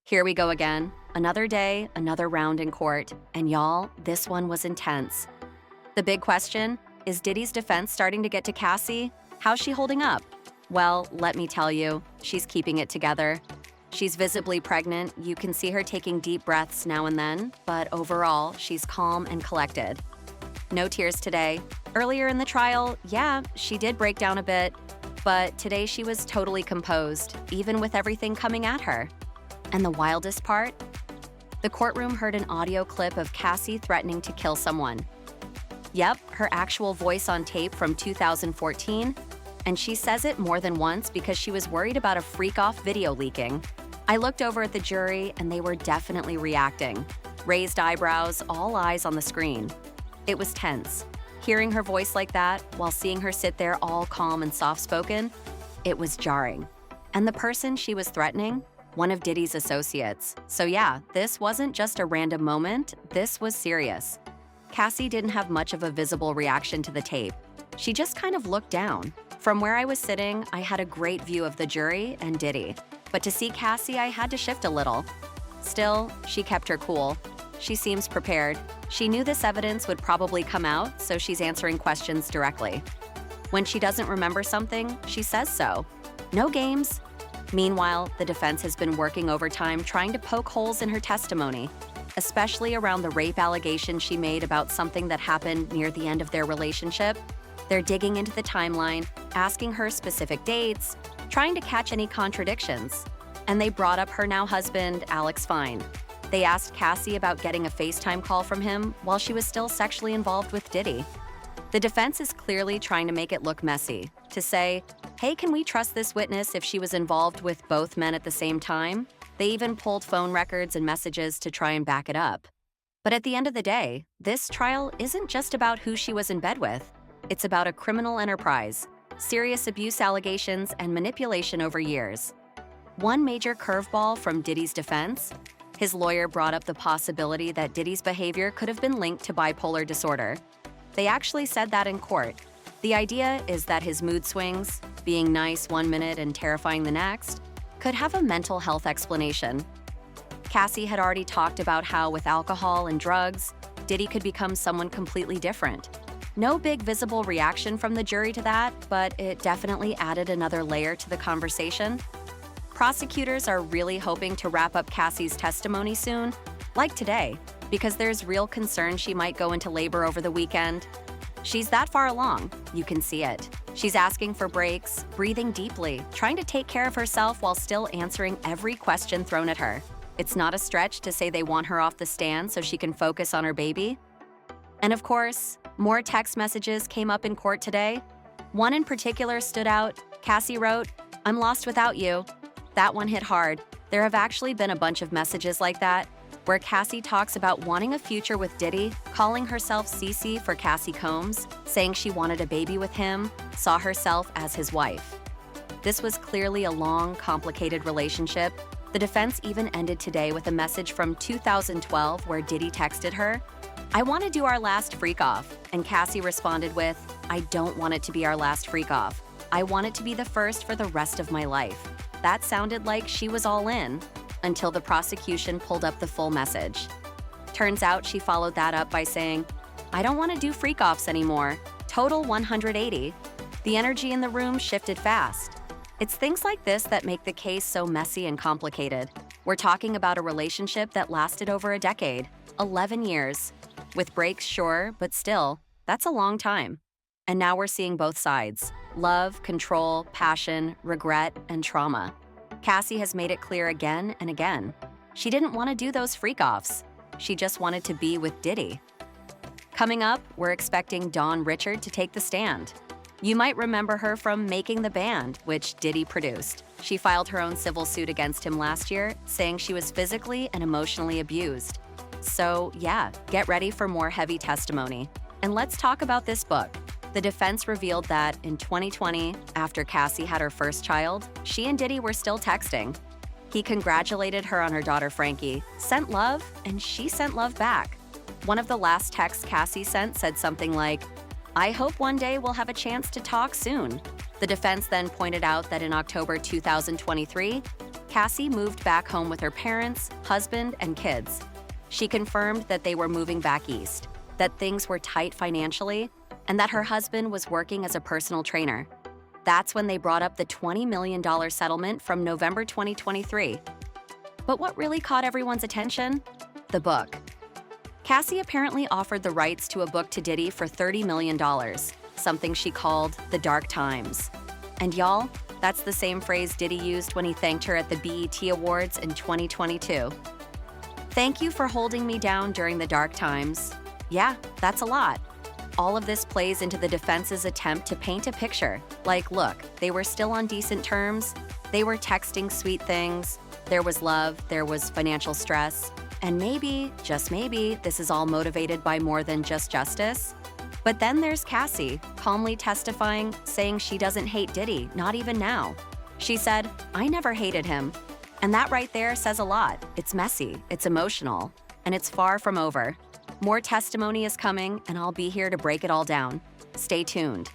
Here we go again. Another day, another round in court. And y'all, this one was intense. The big question, is Diddy's defense starting to get to Cassie? How's she holding up? Well, let me tell you, she's keeping it together. She's visibly pregnant. You can see her taking deep breaths now and then, but overall, she's calm and collected. No tears today. Earlier in the trial, yeah, she did break down a bit, but today she was totally composed, even with everything coming at her. And the wildest part? The courtroom heard an audio clip of Cassie threatening to kill someone. Yep, her actual voice on tape from 2014, and she says it more than once because she was worried about a freak-off video leaking. I looked over at the jury and they were definitely reacting. Raised eyebrows, all eyes on the screen. It was tense. Hearing her voice like that, while seeing her sit there all calm and soft-spoken, it was jarring. And the person she was threatening? One of Diddy's associates. So yeah, this wasn't just a random moment, this was serious. Cassie didn't have much of a visible reaction to the tape. She just kind of looked down. From where I was sitting, I had a great view of the jury and Diddy. But to see Cassie, I had to shift a little. Still, she kept her cool. She seems prepared. She knew this evidence would probably come out, so she's answering questions directly. When she doesn't remember something, she says so. No games. Meanwhile, the defense has been working overtime trying to poke holes in her testimony, especially around the rape allegation she made about something that happened near the end of their relationship. They're digging into the timeline, asking her specific dates, trying to catch any contradictions. And they brought up her now husband, Alex Fine. They asked Cassie about getting a FaceTime call from him while she was still sexually involved with Diddy. The defense is clearly trying to make it look messy, to say, hey, can we trust this witness if she was involved with both men at the same time? They even pulled phone records and messages to try and back it up. But at the end of the day, this trial isn't just about who she was in bed with. It's about a criminal enterprise, serious abuse allegations, and manipulation over years. One major curveball from Diddy's defense: his lawyer brought up the possibility that Diddy's behavior could have been linked to bipolar disorder. They actually said that in court. The idea is that his mood swings, being nice one minute and terrifying the next, could have a mental health explanation. Cassie had already talked about how with alcohol and drugs, Diddy could become someone completely different. No big visible reaction from the jury to that, but it definitely added another layer to the conversation. Prosecutors are really hoping to wrap up Cassie's testimony soon, like today, because there's real concern she might go into labor over the weekend. She's that far along, you can see it. She's asking for breaks, breathing deeply, trying to take care of herself while still answering every question thrown at her. It's not a stretch to say they want her off the stand so she can focus on her baby. And of course, more text messages came up in court today. One in particular stood out. Cassie wrote, "I'm lost without you." That one hit hard. There have actually been a bunch of messages like that, where Cassie talks about wanting a future with Diddy, calling herself Cece for Cassie Combs, saying she wanted a baby with him, saw herself as his wife. This was clearly a long, complicated relationship. The defense even ended today with a message from 2012 where Diddy texted her, "I want to do our last freak-off," and Cassie responded with, "I don't want it to be our last freak-off. I want it to be the first for the rest of my life." That sounded like she was all in, until the prosecution pulled up the full message. Turns out she followed that up by saying, "I don't want to do freak-offs anymore. Total 180. The energy in the room shifted fast. It's things like this that make the case so messy and complicated. We're talking about a relationship that lasted over a decade, 11 years. With breaks, sure, but still, that's a long time. And now we're seeing both sides: love, control, passion, regret, and trauma. Cassie has made it clear again and again. She didn't want to do those freak-offs. She just wanted to be with Diddy. Coming up, we're expecting Dawn Richard to take the stand. You might remember her from Making the Band, which Diddy produced. She filed her own civil suit against him last year, saying she was physically and emotionally abused. So yeah, get ready for more heavy testimony. And let's talk about this book. The defense revealed that in 2020, after Cassie had her first child, she and Diddy were still texting. He congratulated her on her daughter Frankie, sent love, and she sent love back. One of the last texts Cassie sent said something like, "I hope one day we'll have a chance to talk soon." The defense then pointed out that in October 2023, Cassie moved back home with her parents, husband, and kids. She confirmed that they were moving back east, that things were tight financially, and that her husband was working as a personal trainer. That's when they brought up the $20 million settlement from November 2023. But what really caught everyone's attention? The book. Cassie apparently offered the rights to a book to Diddy for $30 million, something she called the dark times. And y'all, that's the same phrase Diddy used when he thanked her at the BET Awards in 2022. Thank you for holding me down during the dark times. Yeah, that's a lot. All of this plays into the defense's attempt to paint a picture. Like, look, they were still on decent terms. They were texting sweet things. There was love, there was financial stress. And maybe, just maybe, this is all motivated by more than just justice. But then there's Cassie, calmly testifying, saying she doesn't hate Diddy, not even now. She said, "I never hated him." And that right there says a lot. It's messy, it's emotional, and it's far from over. More testimony is coming, and I'll be here to break it all down. Stay tuned.